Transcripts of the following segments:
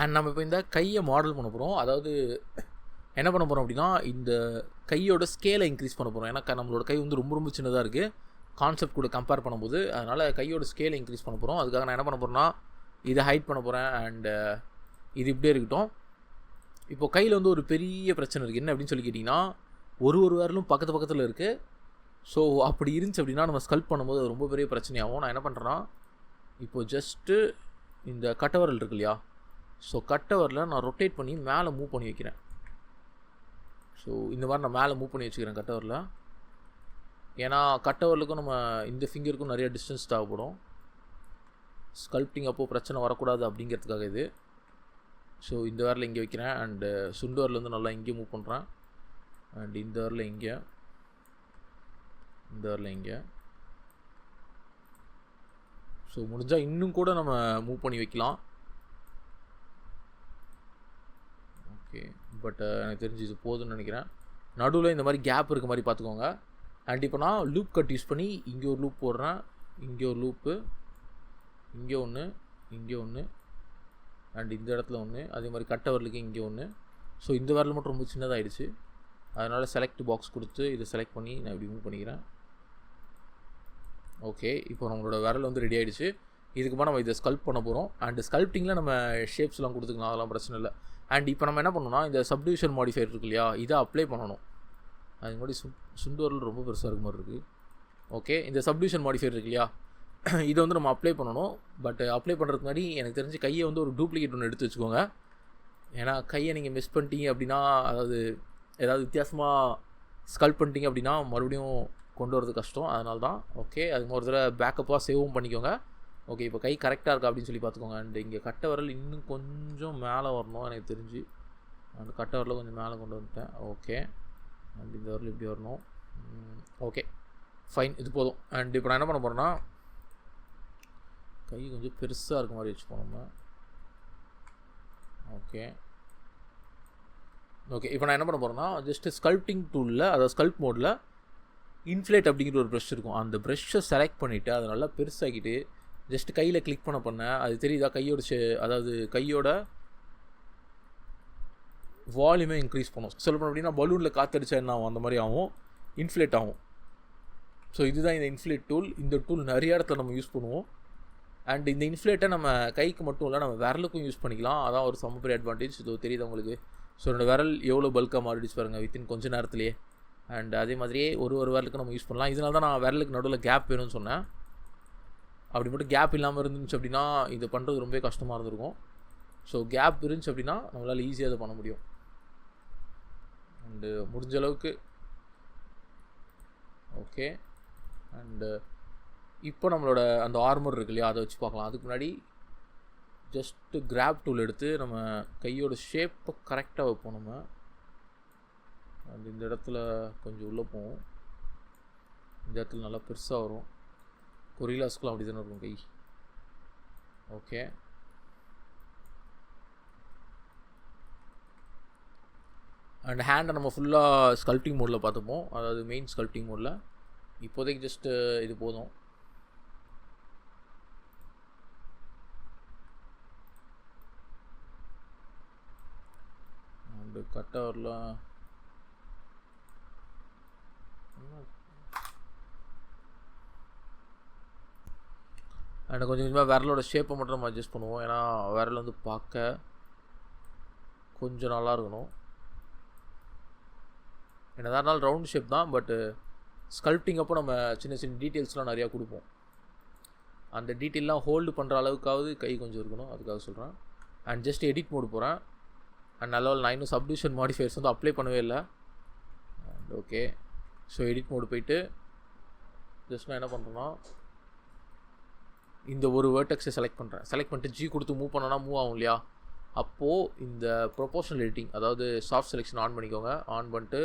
And நம்ம இப்போ இந்த கையை மாடல் பண்ண போகிறோம். அதாவது என்ன பண்ண போகிறோம் அப்படின்னா, இந்த கையோட ஸ்கேலை இன்க்ரீஸ் பண்ண போகிறோம். ஏன்னா நம்மளோட கை வந்து ரொம்ப ரொம்ப சின்னதாக இருக்குது கான்செப்ட் கூட கம்பேர் பண்ணும்போது. அதனால் கையோட ஸ்கேலை இன்க்ரீஸ் பண்ண போகிறோம். அதுக்காக நான் என்ன பண்ண போகிறேன்னா, இதை ஹைட் பண்ண போகிறேன். அண்டு இது இப்படியே இருக்கட்டும். இப்போது கையில் வந்து ஒரு பெரிய பிரச்சனை இருக்குது. என்ன அப்படின்னு சொல்லி கேட்டிங்கன்னா, ஒரு விரலும் பக்கத்தில் இருக்குது. ஸோ அப்படி இருந்துச்சு அப்படின்னா நம்ம ஸ்கல்ப் பண்ணும்போது அது ரொம்ப பெரிய பிரச்சனையாகும். நான் என்ன பண்ணுறேன்னா, இப்போது ஜஸ்ட்டு இந்த கட்டவரல் இருக்கு இல்லையா, ஸோ கட்டவரில் நான் ரொட்டேட் பண்ணி மேலே மூவ் பண்ணி வைக்கிறேன். ஸோ இந்த மாதிரி நான் மேலே மூவ் பண்ணி வச்சுக்கிறேன் கட்டவரில். ஏன்னா கட்டவரலுக்கும் நம்ம இந்த ஃபிங்கருக்கும் நிறைய டிஸ்டன்ஸ் தேவைப்படும். ஸ்கல்ப்டிங் அப்போது பிரச்சனை வரக்கூடாது அப்படிங்கிறதுக்காக இது. ஸோ இந்த விரல் இங்கே வைக்கிறேன். அண்டு சுண்டு விரல் வந்து நல்லா இங்கே மூவ் பண்ணுறேன். அண்ட் இந்த விரல் இங்கே, இந்த விரல் இங்கே. ஸோ முடிஞ்சால் இன்னும் கூட நம்ம மூவ் பண்ணி வைக்கலாம். ஓகே, பட் எனக்கு தெரிஞ்சு இது போதும்னு நினைக்கிறேன். நடுவில் இந்த மாதிரி கேப் இருக்க மாதிரி பார்த்துக்கோங்க. அண்ட் இப்போ நான் லூப் கட் யூஸ் பண்ணி இங்கே ஒரு லூப் போடுறேன், இங்கே ஒரு லூப்பு, இங்கே ஒன்று, இங்கே ஒன்று, அண்ட் இந்த இடத்துல ஒன்று, அதே மாதிரி கட்டை வரலுக்கு இங்கே ஒன்று. ஸோ இந்த விரல் மட்டும் ரொம்ப சின்னதாகிடுச்சு. அதனால் செலக்ட் பாக்ஸ் கொடுத்து இதை செலக்ட் பண்ணி நான் இப்படி மூவ் பண்ணிக்கிறேன். ஓகே, இப்போ நம்மளோட விரல் வந்து ரெடி ஆகிடுச்சு. இதுக்கு நம்ம இதை ஸ்கல்ப் பண்ண போகிறோம். அண்ட் ஸ்கல்ப்டிங்கில் நம்ம ஷேப்ஸ்லாம் கொடுத்துக்கலாம், அதெல்லாம் பிரச்சனை இல்லை. அண்ட் இப்போ நம்ம என்ன பண்ணணும்னா, இந்த சப்டிவிஷன் மாடிஃபையர் இருக்கு இல்லையா, இதை அப்ளை பண்ணணும். அதுக்கு முன்னாடி சுண்டு விரல் ரொம்ப பெருசாக இருக்க மாதிரி இருக்குது. ஓகே, இந்த சப்டிவிஷன் மாடிஃபையர் இருக்கு இல்லையா, இதை வந்து நம்ம அப்ளை பண்ணணும். பட் அப்ளை பண்ணுறதுக்கு முன்னாடி எனக்கு தெரிஞ்சு கையை வந்து ஒரு டூப்ளிகேட் ஒன்று எடுத்து வச்சுக்கோங்க. ஏன்னா கையை நீங்கள் மிஸ் பண்ணிட்டீங்க அப்படின்னா, அதாவது ஏதாவது வித்தியாசமாக ஸ்கல்ப் பண்ணிட்டீங்க அப்படின்னா மறுபடியும் கொண்டு வரது கஷ்டம். அதனால தான். ஓகே, அதுக்கு ஒரு தடவை பேக்கப்பாக சேவும் பண்ணிக்கோங்க. ஓகே, இப்போ கை கரெக்டாக இருக்கா அப்படின்னு சொல்லி பார்த்துக்கோங்க. அண்ட் இங்கே கட்டை விரல் இன்னும் கொஞ்சம் மேலே வரணும் எனக்கு தெரிஞ்சு. அந்த கட்டை விரலை கொஞ்சம் மேலே கொண்டு வந்துட்டேன். ஓகே, அண்ட் இந்த விரல் இப்படி வரணும். ஓகே ஃபைன், இது போதும். அண்ட் இப்போ நான் என்ன பண்ண போகிறேன்னா, கை கொஞ்சம் பெருசாக இருக்க மாதிரி வச்சுப்போம் நம்ம. ஓகே ஓகே இப்போ நான் என்ன பண்ண போகிறேன்னா, ஜஸ்ட்டு ஸ்கல்ப்டிங் டூலில், அதாவது ஸ்கல்ப் மோடில் இன்ஃப்ளேட் அப்படிங்கிற ஒரு ப்ரெஷ் இருக்கும். அந்த ப்ரெஷ்ஷை செலக்ட் பண்ணிவிட்டு அதை நல்லா பெருசாகிட்டு ஜஸ்ட் கையில் கிளிக் பண்ண அது தெரியுதா, கையோட அதாவது கையோட வால்யூமே இன்க்ரீஸ் பண்ணும். சொல்ல போனோம் அப்படின்னா பலூனில் காற்றடிச்சா என்ன ஆகும், அந்த மாதிரி ஆகும், இன்ஃப்ளேட் ஆகும். ஸோ இதுதான் இந்த இன்ஃப்ளேட் டூல். இந்த டூல் நிறைய இடத்துல நம்ம யூஸ் பண்ணுவோம். அண்ட் இந்த இன்ஃப்ளேட்டை நம்ம கைக்கு மட்டும் இல்லை, நம்ம விரலுக்கும் யூஸ் பண்ணிக்கலாம். அதான் ஒரு செம்ம பெரிய அட்வான்டேஜ். இது தெரியுது உங்களுக்கு. ஸோ என்னோடய விரல் எவ்வளோ பல்காக மாறிடுச்சு பாருங்கள் வித்தின் கொஞ்சம் நேரத்துலேயே. அண்ட் அதே மாதிரியே ஒரு விரலுக்கு நம்ம யூஸ் பண்ணலாம். இதனால தான் நான் விரலுக்கு நடுவில் கேப் வேணும்னு சொன்னேன். அப்படி மட்டும் கேப் இல்லாமல் இருந்துச்சு அப்படின்னா இது பண்ணுறது ரொம்ப கஷ்டமாக இருந்திருக்கும். ஸோ கேப் இருந்துச்சு அப்படின்னா நம்மளால் ஈஸியாக அதை பண்ண முடியும். அண்டு முடிஞ்ச அளவுக்கு ஓகே. அண்டு இப்போ நம்மளோட அந்த ஆர்மர் இருக்கு இல்லையா, அதை வச்சு பார்க்கலாம். அதுக்கு முன்னாடி ஜஸ்ட்டு கிராப் டூல் எடுத்து நம்ம கையோட ஷேப்பை கரெக்டாக வைப்போம் நம்ம. அண்ட் இந்த இடத்துல கொஞ்சம் உள்ளே போவோம். இந்த இடத்துல நல்லா பெருசாக வரும். கொரிலாஸ்க்குலாம் அப்படி தானே இருக்கும் கை. ஓகே, அண்ட் ஹேண்டை நம்ம ஃபுல்லாக ஸ்கல்ப்டிங் மோடில் பார்த்துப்போம், அதாவது மெயின் ஸ்கல்ப்டிங் மோடில். இப்போதைக்கு ஜஸ்ட்டு இது போதும். அண்டு கட்டை வரலாம். அண்ட் கொஞ்சம் கொஞ்சமாக விரலோட ஷேப்பை மட்டும் நம்ம அட்ஜஸ்ட் பண்ணுவோம். ஏன்னா விரல் வந்து பார்க்க கொஞ்சம் நல்லா இருக்கணும். என்னதான் இருந்தாலும் ரவுண்ட் ஷேப் தான், பட்டு ஸ்கல்ப்டிங் அப்போ நம்ம சின்ன சின்ன டீட்டெயில்ஸ்லாம் நிறையா கொடுப்போம். அந்த டீட்டெயிலாம் ஹோல்டு பண்ணுற அளவுக்காவது கை கொஞ்சம் இருக்கணும், அதுக்காக சொல்கிறேன். அண்ட் ஜஸ்ட் எடிட் மோடு போகிறேன். அண்ட் நல்ல நான் இன்னும் சப்டிவிஷன் மாடிஃபையர்ஸ் வந்து அப்ளை பண்ணவே இல்லை. And okay, so edit mode போயிட்டு ஜஸ்ட் நான் என்ன பண்ணுறேன்னா, இந்த ஒரு வேர்டெக்ஸை செலக்ட் பண்ணுறேன். செலக்ட் பண்ணிட்டு ஜி கொடுத்து மூவ் பண்ணோன்னா மூவ் ஆகும் இல்லையா, அப்போது இந்த ப்ரொபோஷனல் எடிட்டிங், அதாவது சாஃப்ட் செலெக்ஷன் ஆன் பண்ணிக்கோங்க. ஆன் பண்ணிட்டு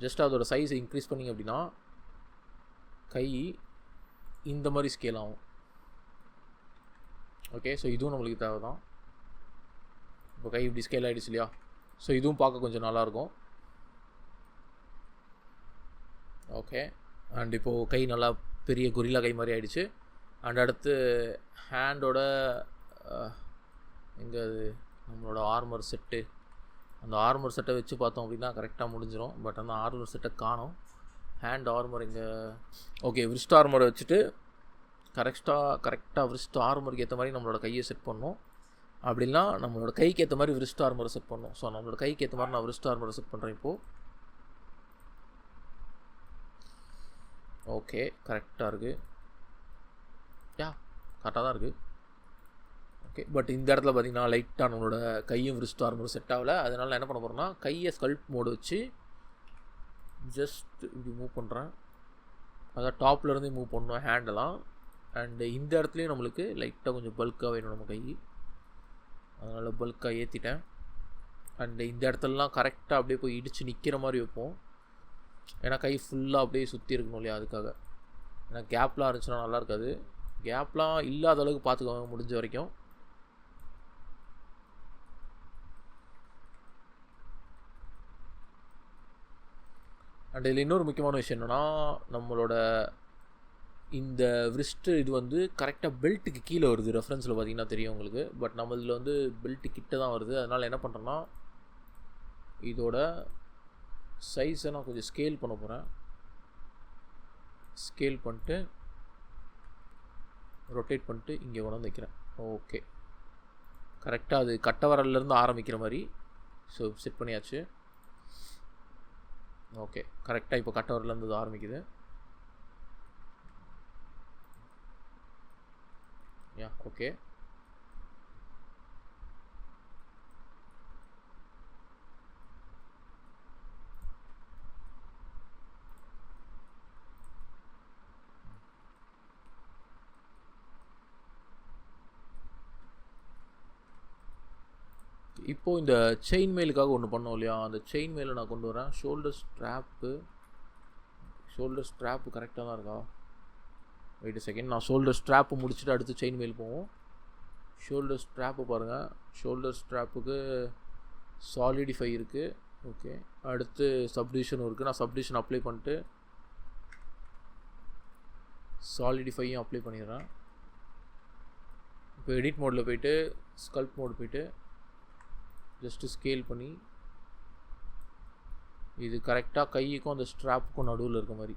ஜஸ்ட் அதோட சைஸை இன்க்ரீஸ் பண்ணிங்க அப்படின்னா கை இந்த மாதிரி ஸ்கேல் ஆகும். ஓகே, ஸோ இதுவும் நம்மளுக்கு தேவை தான். இப்போ கை இப்படி ஸ்கேல் ஆகிடுச்சு இல்லையா, ஸோ இதுவும் பார்க்க கொஞ்சம் நல்லாயிருக்கும். ஓகே, அண்ட் இப்போது கை நல்லா பெரிய கொரில்லா கை மாதிரி ஆகிடுச்சு. அண்ட் அடுத்து ஹேண்டோட எங்கே அது நம்மளோட ஆர்மர் செட்டு. அந்த ஆர்மர் செட்டை வச்சு பார்த்தோம் அப்படின்னா கரெக்டாக முடிஞ்சிடும். பட் அந்த ஆர்மர் செட்டை காணோம். ஹேண்ட் ஆர்மர் இங்கே. ஓகே, விரிஸ்ட் ஆர்மரை வச்சுட்டு கரெக்டாக விரிஸ்ட் ஆர்மருக்கு ஏற்ற மாதிரி நம்மளோட கையை செட் பண்ணணும். அப்படின்னா நம்மளோட கைக்கு ஏற்ற மாதிரி விரிஸ்ட் ஆர்மரை செட் பண்ணணும். ஸோ நம்மளோட கைக்கு ஏற்ற மாதிரி நான் விரிஸ்ட் ஆர்மரை செட் பண்ணுறேன் இப்போது. ஓகே, கரெக்டாக இருக்குது. கரெக்டாக தான் இருக்குது. ஓகே, பட் இந்த இடத்துல பார்த்திங்கன்னா லைட்டாக நம்மளோட கையும் விரிஸ்ட் ஆர்மரும் செட் ஆகலை. அதனால் நான் என்ன பண்ண போகிறேன்னா கையை ஸ்கல்ப் மோடு வச்சு ஜஸ்ட் இப்படி மூவ் பண்ணுறேன். அதான் டாப்லேருந்து மூவ் பண்ணணும் ஹேண்டெல்லாம். அண்டு இந்த இடத்துலையும் நம்மளுக்கு லைட்டாக கொஞ்சம் பல்காக வேணும் நம்ம கை. அதனால் பல்காக ஏற்றிட்டேன். அண்டு இந்த இடத்துலலாம் கரெக்டாக அப்படியே போய் இடித்து நிற்கிற மாதிரி வைப்போம். ஏன்னா கை ஃபுல்லாக அப்படியே சுற்றி இருக்கணும் இல்லையா, அதுக்காக. ஏன்னா கேப்லாம் இருந்துச்சுன்னா நல்லா இருக்காது. கேப்லாம் இல்லாத அளவுக்கு பார்த்துக்கோங்க முடிஞ்ச வரைக்கும். அண்ட் இதில் இன்னொரு முக்கியமான விஷயம் என்னென்னா, நம்மளோட இந்த விரிஸ்ட்டு இது வந்து கரெக்டாக பெல்ட்டுக்கு கீழே வருது. ரெஃபரன்ஸில் பார்த்தீங்கன்னா தெரியும் உங்களுக்கு. பட் நம்ம இதில் வந்து பெல்ட்டு கிட்ட தான் வருது. அதனால் என்ன பண்ணுறேன்னா இதோட சைஸை நான் கொஞ்சம் ஸ்கேல் பண்ண போகிறேன். ஸ்கேல் பண்ணிட்டு ரொட்டேட் பண்ணிட்டு இங்கே கொண்டு வந்து வைக்கிறேன். ஓகே, கரெக்டாக அது கட்டை வரலேருந்து ஆரம்பிக்கிற மாதிரி. ஸோ செட் பண்ணியாச்சு. ஓகே, கரெக்டாக இப்போ கட்டை வரலேருந்து அது ஆரம்பிக்குது. ஓகே. இப்போது இந்த செயின் மேலுக்காக ஒன்று பண்ணோம் இல்லையா, அந்த செயின் மேலே நான் கொண்டு வரேன். ஷோல்டர் ஸ்ட்ராப்பு கரெக்டாக தான் இருக்கா? வெயிட் செகண்ட், நான் ஷோல்டர் ஸ்ட்ராப்பு முடிச்சுட்டு அடுத்து செயின் மேல் போவோம். ஷோல்டர் ஸ்ட்ராப்பு பாருங்கள். ஷோல்டர் ஸ்ட்ராப்புக்கு சாலிடிஃபை இருக்குது. ஓகே, அடுத்து சப்டிவிஷனும் இருக்குது. நான் சப்டிவிஷன் அப்ளை பண்ணிட்டு சாலிடிஃபையும் அப்ளை பண்ணிடுறேன். இப்போ எடிட் மோடில் போய்ட்டு ஸ்கல்ப் மோடு போய்ட்டு ஜஸ்ட்டு ஸ்கேல் பண்ணி இது கரெக்டாக கைக்கும் அந்த ஸ்ட்ராப்புக்கும் நடுவில் இருக்க மாதிரி.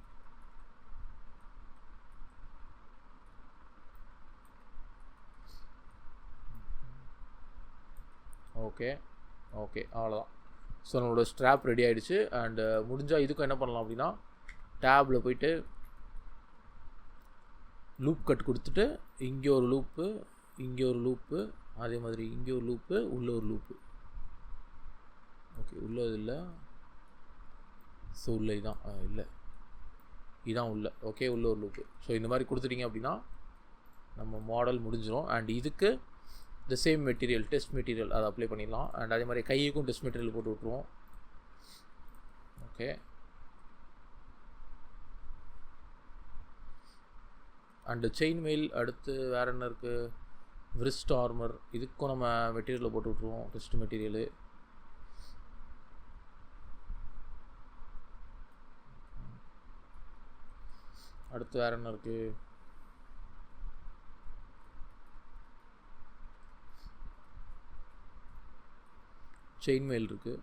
ஓகே, அவ்வளோதான். ஸோ நம்மளோட ஸ்ட்ராப் ரெடி ஆகிடுச்சு. அண்டு முடிஞ்சால் இதுக்கும் என்ன பண்ணலாம் அப்படின்னா டேபில் போய்ட்டு லூப் கட் கொடுத்துட்டு இங்கே ஒரு லூப்பு, இங்கே ஒரு லூப்பு, அதே மாதிரி இங்கே ஒரு லூப்பு, உள்ளே ஒரு லூப்பு. ஓகே, உள்ளது இல்லை. ஸோ உள்ள இதுதான் இல்லை, இதுதான் உள்ள. ஓகே, உள்ள ஒரு லூப்பு. ஸோ இந்த மாதிரி கொடுத்துட்டிங்க அப்படின்னா நம்ம மாடல் முடிஞ்சிடும். அண்ட் இதுக்கு the same material, test material அதை அப்ளை பண்ணிடலாம். அண்ட் அதே மாதிரி கைக்கும் டெஸ்ட் மெட்டீரியல் போட்டு விட்ருவோம். Okay, and chain mail. அடுத்து வேறு என்ன இருக்குது? Wrist armour. இதுக்கும் நம்ம மெட்டீரியலில் போட்டு விட்ருவோம், டெஸ்ட் மெட்டீரியலு. அடுத்து வேறு என்ன இருக்குது? செயின் மெயில் இருக்குது.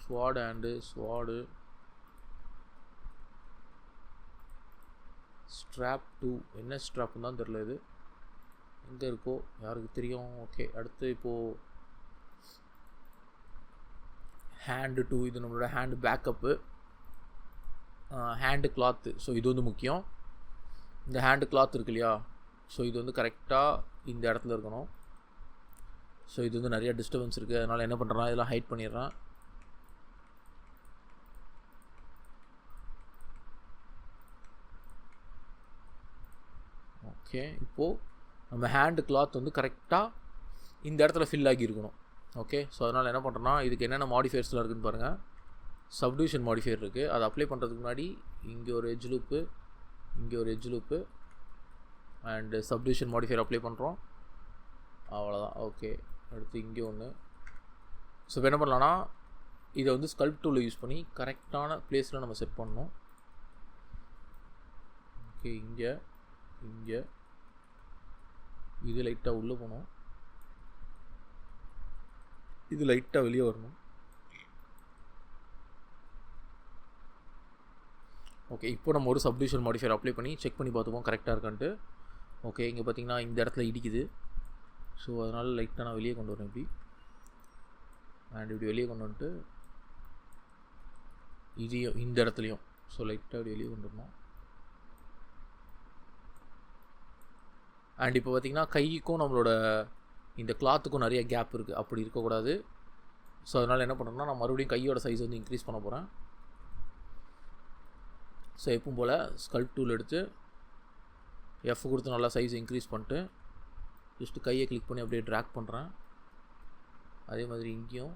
ஸ்வாடு ஸ்ட்ராப் 2. என்ன ஸ்ட்ராப்னு தான் தெரில, இது எங்கே இருக்கோ யாருக்கு தெரியும். ஓகே, அடுத்து இப்போது ஹேண்டு 2. இது நம்மளோட hand backup. Hand cloth. So இது வந்து முக்கியம். இந்த ஹேண்டு கிளாத் இருக்கு இல்லையா, ஸோ இது வந்து கரெக்டாக இந்த இடத்துல இருக்கணும். ஸோ இது வந்து நிறையா டிஸ்டர்பன்ஸ் இருக்குது. அதனால் என்ன பண்ணுறேன்னா இதெல்லாம் ஹைட் பண்ணிடுறேன். ஓகே, இப்போது நம்ம ஹேண்டு கிளாத் வந்து கரெக்டாக இந்த இடத்துல ஃபில் ஆகி இருக்கணும். ஓகே, ஸோ அதனால் என்ன பண்ணுறேன்னா இதுக்கு என்னென்ன மாடிஃபையர்ஸ்லாம் இருக்குதுன்னு பாருங்கள். சப்டிவிஷன் மாடிஃபையர் இருக்குது. அதை அப்ளை பண்ணுறதுக்கு முன்னாடி இங்கே ஒரு எட்ஜ் லூப்பு, இங்கே ஒரு edge loop, and subdivision modifier apply பண்ணுறோம். அவ்வளோதான். ஓகே, அடுத்து இங்கே ஒன்று. ஸோ இப்போ என்ன பண்ணலான்னா இதை வந்து ஸ்கல்ப் டூலை யூஸ் பண்ணி கரெக்டான பிளேஸில் நம்ம செட் பண்ணணும். ஓகே, இங்கே இது லைட்டாக உள்ளே போகணும். இது லைட்டாக வெளியே வரணும். ஓகே, இப்போ நம்ம ஒரு சப்டிவிஷன் மாடிஃபையர் அப்ளை பண்ணி செக் பண்ணி பார்த்துப்போம் கரெக்டாக இருக்கான்ட்டு. ஓகே, இங்கே பார்த்தீங்கன்னா இந்த இடத்துல இடிக்குது. ஸோ அதனால் லைட்டாக நான் வெளியே கொண்டு வரேன் இப்படி. அண்ட் இப்படி வெளியே கொண்டு வந்துட்டு இதையும் இந்த இடத்துலையும் ஸோ லைட்டாக இப்படி வெளியே கொண்டு வரணும். அண்ட் இப்போ பார்த்திங்கன்னா கைக்கும் நம்மளோட இந்த கிளாத்துக்கும் நிறைய கேப் இருக்குது, அப்படி இருக்கக்கூடாது. ஸோ அதனால் என்ன பண்ணணும்னா நான் மறுபடியும் கையோட சைஸ் வந்து இன்க்ரீஸ் பண்ண போகிறேன். ஸோ எப்பவும் போல் ஸ்கல்ப்ட் டூல் எடுத்து எஃப் கொடுத்து நல்லா சைஸ் இன்க்ரீஸ் பண்ணிட்டு ஜஸ்ட்டு கையை கிளிக் பண்ணி அப்படியே ட்ராக் பண்ணுறேன். அதே மாதிரி இங்கேயும்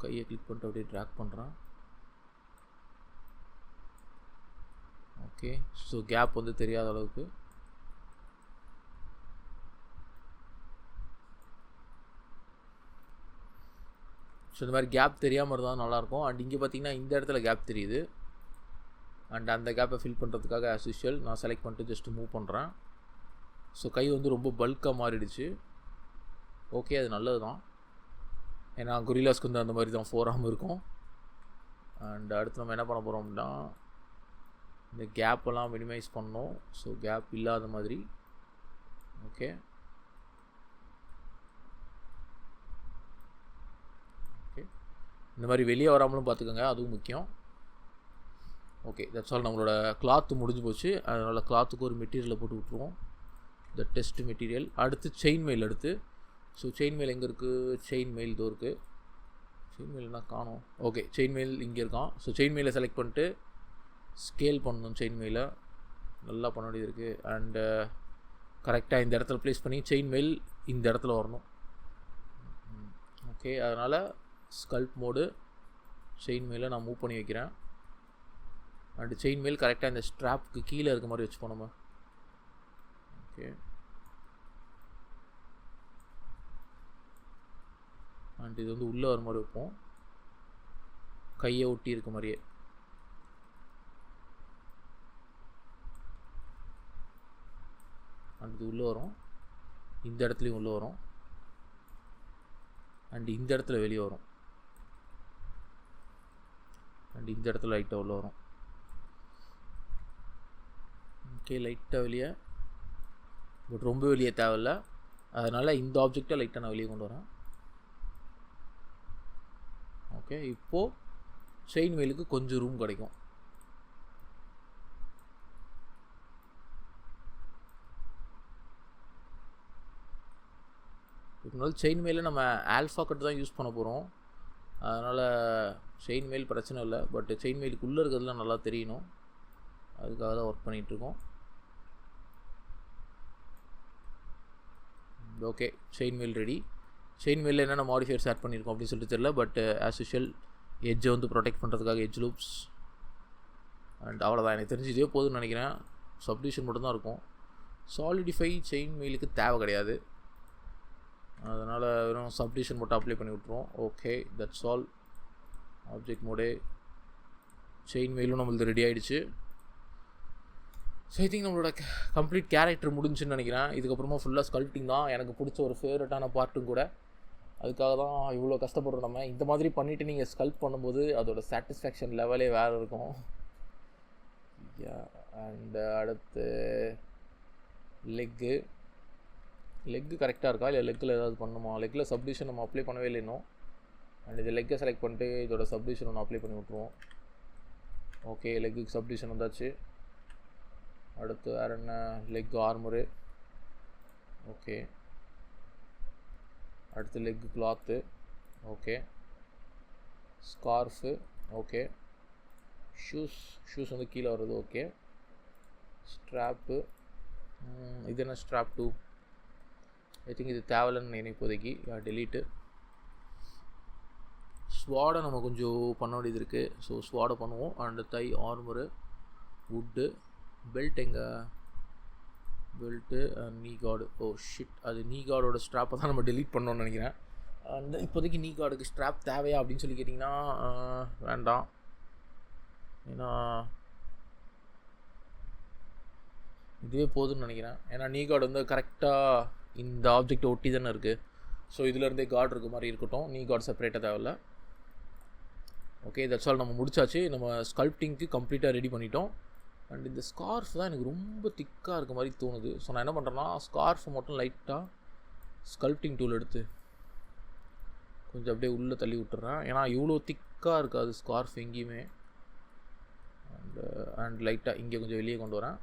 கையை கிளிக் பண்ணிட்டு அப்படியே ட்ராக் பண்ணுறேன். ஓகே, ஸோ கேப் வந்து தெரியாத அளவுக்கு. ஸோ இந்த மாதிரி கேப் தெரியாமல் இருந்தால் நல்லாயிருக்கும். அண்ட் இங்கே பார்த்தீங்கன்னா இந்த இடத்துல கேப் தெரியுது. அண்ட் அந்த கேப்பை ஃபில் பண்ணுறதுக்காக ஆஸ் யூஷுவல் நான் செலக்ட் பண்ணிட்டு ஜஸ்ட்டு மூவ் பண்ணுறேன். ஸோ கை வந்து ரொம்ப பல்காக மாறிடுச்சு. ஓகே, அது நல்லது தான். ஏன்னா கொரில்லாஸ்க்கு வந்து அந்த மாதிரி தான் 4 ஆர்ம் இருக்கும். அண்ட் அடுத்து நம்ம என்ன பண்ண போகிறோம் அப்படின்னா இந்த கேப்பெல்லாம் மினிமைஸ் பண்ணோம். ஸோ கேப் இல்லாத மாதிரி. ஓகே, ஓகே, இந்த மாதிரி வெளியே வராமலும் பார்த்துக்கோங்க, அதுவும் முக்கியம். Okay, that's all. நம்மளோட கிளாத்து முடிஞ்சு போச்சு. அதனால் கிளாத்துக்கு ஒரு மெட்டீரியலை போட்டு விட்ருவோம், இந்த டெஸ்ட் மெட்டீரியல். அடுத்து செயின் மெயில் எடுத்து, ஸோ செயின் மெயில் எங்கே இருக்குது? செயின் மெயில் இதோ இருக்குது. செயின் மெயில்னா காணோம். ஓகே, செயின் மெயில் இங்கே இருக்கான். ஸோ செயின் மெயிலை செலக்ட் பண்ணிட்டு ஸ்கேல் பண்ணணும். செயின் மெயிலை நல்லா பண்ண வேண்டியது இருக்குது. அண்டு கரெக்டாக இந்த இடத்துல ப்ளேஸ் பண்ணி செயின் மெயில் இந்த இடத்துல வரணும். ஓகே, அதனால் ஸ்கல்ப் மோடு செயின் மெயிலை நான் மூவ் பண்ணி வைக்கிறேன். அண்டு செயின் மெயில் கரெக்டாக இந்த ஸ்ட்ராப்புக்கு கீழே இருக்க மாதிரி வச்சுப்போம் நம்ம. ஓகே, அண்ட் இது வந்து உள்ளே வர மாதிரி வைப்போம், கையை ஒட்டி இருக்க மாதிரியே. அண்ட் இது உள்ளே வரும், இந்த இடத்துலையும் உள்ளே வரும், அண்ட் இந்த இடத்துல வெளியே வரும், அண்ட் இந்த இடத்துல லைட்டாக உள்ளே வரும். ஓகே, லைட்டாக வெளியே, பட் ரொம்ப வெளியே தேவையில்லை. அதனால் இந்த ஆப்ஜெக்டை லைட்டாக நான் வெளியே கொண்டு வரேன். ஓகே, இப்போது செயின் மெயிலுக்கு கொஞ்சம் ரூம் கிடைக்கும். இதனால செயின் மெயிலில் நம்ம ஆல்ஃபா கட் தான் யூஸ் பண்ண போகிறோம். அதனால் செயின் மெயில் பிரச்சனை இல்லை, பட் செயின் மெயிலுக்குள்ளே இருக்கிறதுலாம் நல்லா தெரியணும். அதுக்காக தான் ஒர்க் பண்ணிகிட்ருக்கோம். Okay, chain mail ready. Chain மெயிலில் என்னென்ன மாடிஃபையர்ஸ் ஆட் பண்ணியிருக்கோம் அப்படின்னு சொல்லிட்டு தெரியல, பட் ஆஸ் யூஷுவல் எட்ஜை வந்து ப்ரொடெக்ட் பண்ணுறதுக்காக எட்ஜ் லூப்ஸ். அண்ட் அவ்வளோதான், எனக்கு தெரிஞ்சு இதே போதும்னு நினைக்கிறேன். சப்டிவிஷன் மட்டும்தான் இருக்கும். சாலிடிஃபை செயின் மெயிலுக்கு தேவை கிடையாது, அதனால் வெறும் சப்டிவிஷன் மட்டும் அப்ளை பண்ணி விட்ருவோம். Okay, that's all. Object mode chain மெயிலும் நம்மளுக்கு ரெடி ஆகிடுச்சு. ஸோ ஐ திங்க் நம்மளோட கம்ப்ளீட் கேரக்டர் முடிஞ்சுன்னு நினைக்கிறேன். இதுக்கப்புறமா ஃபுல்லாக ஸ்கல்ப்டிங் தான். எனக்கு பிடிச்ச ஒரு ஃபேவரட்டான பார்ட்டும் கூட. அதுக்காக தான் இவ்வளோ கஷ்டப்படுறோம் நம்ம. இந்த மாதிரி பண்ணிவிட்டு நீங்கள் ஸ்கல்ப் பண்ணும்போது அதோட சாட்டிஸ்ஃபேக்ஷன் லெவலே வேறு இருக்கும். அண்டு அடுத்து லெக்கு கரெக்டாக இருக்கா இல்லை லெக்கில் ஏதாவது பண்ணணுமா? லெக்கில் சப்டிவிஷன் நம்ம அப்ளை பண்ணவே இல்லை இன்னும். அண்ட் இது லெக்கை செலக்ட் பண்ணிட்டு இதோட சப்டிவிஷன் ஒன்று அப்ளை பண்ணி விட்ருவோம். ஓகே, லெக்குக்கு சப்டிவிஷன் வந்தாச்சு. அடுத்து வேறு என்ன? Leg armour. ஓகே, அடுத்து leg cloth. Okay, scarf. Okay, shoes வந்து கீழே வருது. Okay, strap. இது என்ன ஸ்ட்ராப் 2? ஐ திங்க் இது தேவையில்லைன்னு நினைப்போம் இப்போதைக்கு. டெலீட்டு. ஸ்வாடை நம்ம கொஞ்சம் பண்ண வேண்டியது இருக்குது. ஸோ ஸ்வாடை பண்ணுவோம். And thigh armour, wood, belt. எங்கே belt? Knee guard. Oh shit, அது நீ கார்டோட ஸ்ட்ராப்பை தான் நம்ம டெலீட் பண்ணோன்னு நினைக்கிறேன். அந்த இப்போதைக்கு நீ கார்டுக்கு ஸ்ட்ராப் தேவையா அப்படின்னு சொல்லி கேட்டிங்கன்னா வேண்டாம். ஏன்னா இதுவே போதும்னு நினைக்கிறேன். ஏன்னா நீ கார்டு வந்து கரெக்டாக இந்த ஆப்ஜெக்டை ஒட்டி தானே இருக்குது. ஸோ இதிலேருந்தே காட் இருக்க மாதிரி இருக்கட்டும், நீ காட் செப்பரேட்டாக தேவையில்ல. Okay, that's all. நம்ம முடிச்சாச்சு. நம்ம ஸ்கல்ப்டிங்க்கு கம்ப்ளீட்டாக ரெடி பண்ணிட்டோம். அண்ட் இந்த ஸ்கார்ஃப் தான் எனக்கு ரொம்ப திக்காக இருக்க மாதிரி தோணுது. ஸோ நான் என்ன பண்ணுறேன்னா, ஸ்கார்ஃபை மட்டும் லைட்டாக ஸ்கல்ப்டிங் டூல் எடுத்து கொஞ்சம் அப்படியே உள்ளே தள்ளி விட்டுறேன். ஏன்னா இவ்வளோ திக்காக இருக்காது ஸ்கார்ஃப் எங்கேயுமே. அண்ட் லைட்டாக இங்கே கொஞ்சம் வெளியே கொண்டு வரேன்.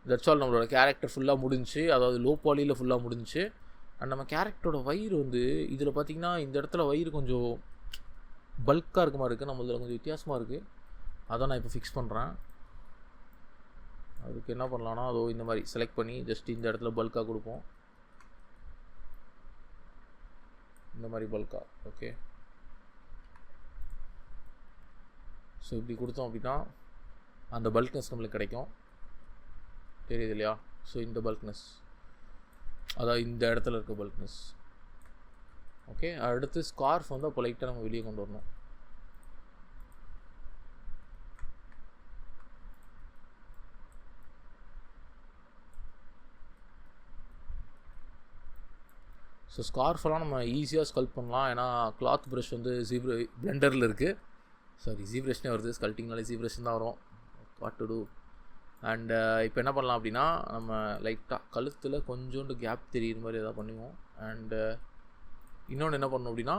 That's all. நம்மளோட கேரக்டர் ஃபுல்லாக முடிஞ்சு, அதாவது லோ பாலியில் ஃபுல்லாக முடிஞ்சு. அண்ட் நம்ம கேரக்டரோட வயிறு வந்து இதில் பார்த்திங்கன்னா இந்த இடத்துல வயிறு கொஞ்சம் பல்காக இருக்க மாதிரி இருக்குது, நம்ம இதில் கொஞ்சம் வித்தியாசமாக இருக்குது. அதான் நான் இப்போ ஃபிக்ஸ் பண்ணுறேன். அதுக்கு என்ன பண்ணலான்னா, அதோ இந்த மாதிரி செலக்ட் பண்ணி ஜஸ்ட் இந்த இடத்துல பல்காக கொடுப்போம். இந்த மாதிரி பல்காக. ஓகே, ஸோ இப்படி கொடுத்தோம் அப்படின்னா அந்த பல்க்னஸ் நம்மளுக்கு கிடைக்கும். தெரியுது இல்லையா? ஸோ இந்த பல்க்னஸ், அதாவது இந்த இடத்துல இருக்க பல்க்னஸ். ஓகே, அடுத்து ஸ்கார்ஃப் வந்து அப்போ லைட்டாக நம்ம வெளியே கொண்டு வரணும். ஸோ ஸ்கார்ஃபெல்லாம் நம்ம ஈஸியாக ஸ்கல்ப் பண்ணலாம். ஏன்னா கிளாத் ப்ரஷ் வந்து பிளெண்டரில் இருக்குது. சாரி, ஜீப்ரஷ்னே வருது, ஸ்கல்ட்டிங்னாலே ஜீப்ரஷன் தான் வரும். What to two. அண்ட் இப்போ என்ன பண்ணலாம் அப்படின்னா, நம்ம லைட்டாக கழுத்தில் கொஞ்சோண்டு கேப் தெரியுற மாதிரி எதாவது பண்ணுவோம். அண்டு இன்னொன்று என்ன பண்ணணும் அப்படின்னா,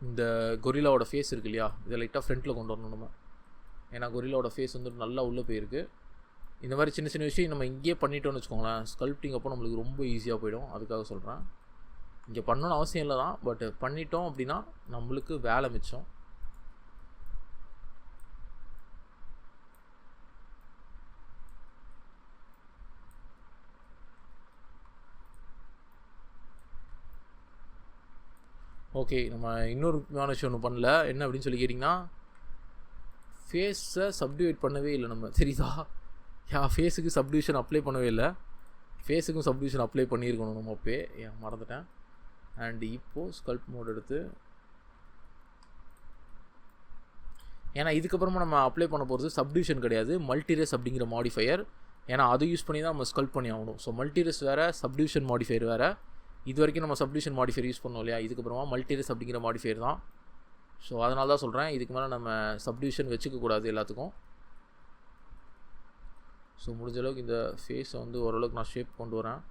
இந்த கொரில்லாவோட ஃபேஸ் இருக்கு இல்லையா, இதை லைட்டாக ஃப்ரண்ட்டில் கொண்டு வரணும் நம்ம. ஏன்னா கொரில்லாவோட ஃபேஸ் வந்து நல்லா உள்ளே போயிருக்கு. இந்த மாதிரி சின்ன சின்ன விஷயம் நம்ம இங்கேயே பண்ணிட்டோன்னு வச்சுக்கோங்களேன், ஸ்கல்ப்டிங் அப்போ நம்மளுக்கு ரொம்ப ஈஸியாக போயிடும். அதுக்காக சொல்கிறேன். இங்கே பண்ணணும்னு அவசியம் இல்லை தான், பட் பண்ணிட்டோம் அப்படின்னா நம்மளுக்கு வேலை மிச்சம். ஓகே, நம்ம இன்னொரு விஷயம் ஒன்று பண்ணல. என்ன அப்படின்னு சொல்லி கேட்டிங்கன்னா, ஃபேஸை சப்டிவைட் பண்ணவே இல்லை நம்ம. தெரியுதா? ஃபேஸுக்கு சப்டிவிஷன் அப்ளை பண்ணவே இல்லை. ஃபேஸுக்கும் சப்டிவிஷன் அப்ளை பண்ணியிருக்கணும் நம்ம. அப்போ மறந்துட்டேன். அண்ட் இப்போது ஸ்கல்ப் மோட் எடுத்து, ஏன்னா இதுக்கப்புறமா நம்ம அப்ளை பண்ண போகிறது சப்டிவிஷன் கிடையாது, மல்டிரேஸ் அப்படிங்கிற மாடிஃபையர். ஏன்னா அதை யூஸ் பண்ணி தான் நம்ம ஸ்கல்ப் பண்ணி ஆகணும். ஸோ மல்டிரேஸ் வேறு, சப்டிவிஷன் மாடிஃபையர் வேறு. இது வரைக்கும் நம்ம சப்டிவிஷன் மாடிஃபையர் யூஸ் பண்ணோம் இல்லையா, இதுக்கப்புறமா மல்டிரேஸ் அப்படிங்கிற மாடிஃபையர் தான். ஸோ அதனால தான் சொல்கிறேன், இதுக்கு மேலே நம்ம சப்டிவிஷன் வச்சுக்கக்கூடாது எல்லாத்துக்கும். ஸோ முடிஞ்ச அளவுக்கு இந்த ஃபேஸை வந்து ஓரளவுக்கு நான் ஷேப் கொண்டு வரேன்.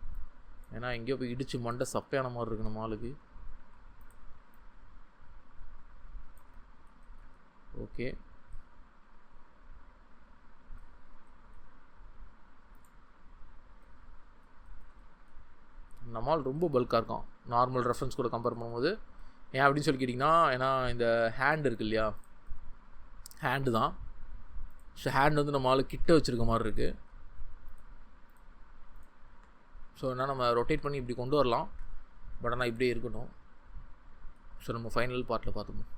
ஏன்னா எங்கேயோ போய் இடித்து மண்டை சப்பையான மாதிரி இருக்குது நம்ம ஆளுக்கு. ஓகே, நம்மால் ரொம்ப பல்காக இருக்கான் நார்மல் ரெஃபரன்ஸ் கூட கம்பேர் பண்ணும்போது. ஏன் அப்படின்னு சொல்லி கேட்டிங்கன்னா, ஏன்னா இந்த ஹேண்ட் இருக்குது இல்லையா, ஹேண்டு தான். ஸோ ஹேண்ட் வந்து நம்ம ஆள் கிட்ட வச்சுருக்க மாதிரி இருக்குது. ஸோ என்ன நம்ம ரொட்டேட் பண்ணி இப்படி கொண்டு வரலாம், பட் ஆனால் இப்படியே இருக்கட்டும். ஸோ நம்ம ஃபைனல் பார்ட்டில் பார்த்துப்போம்.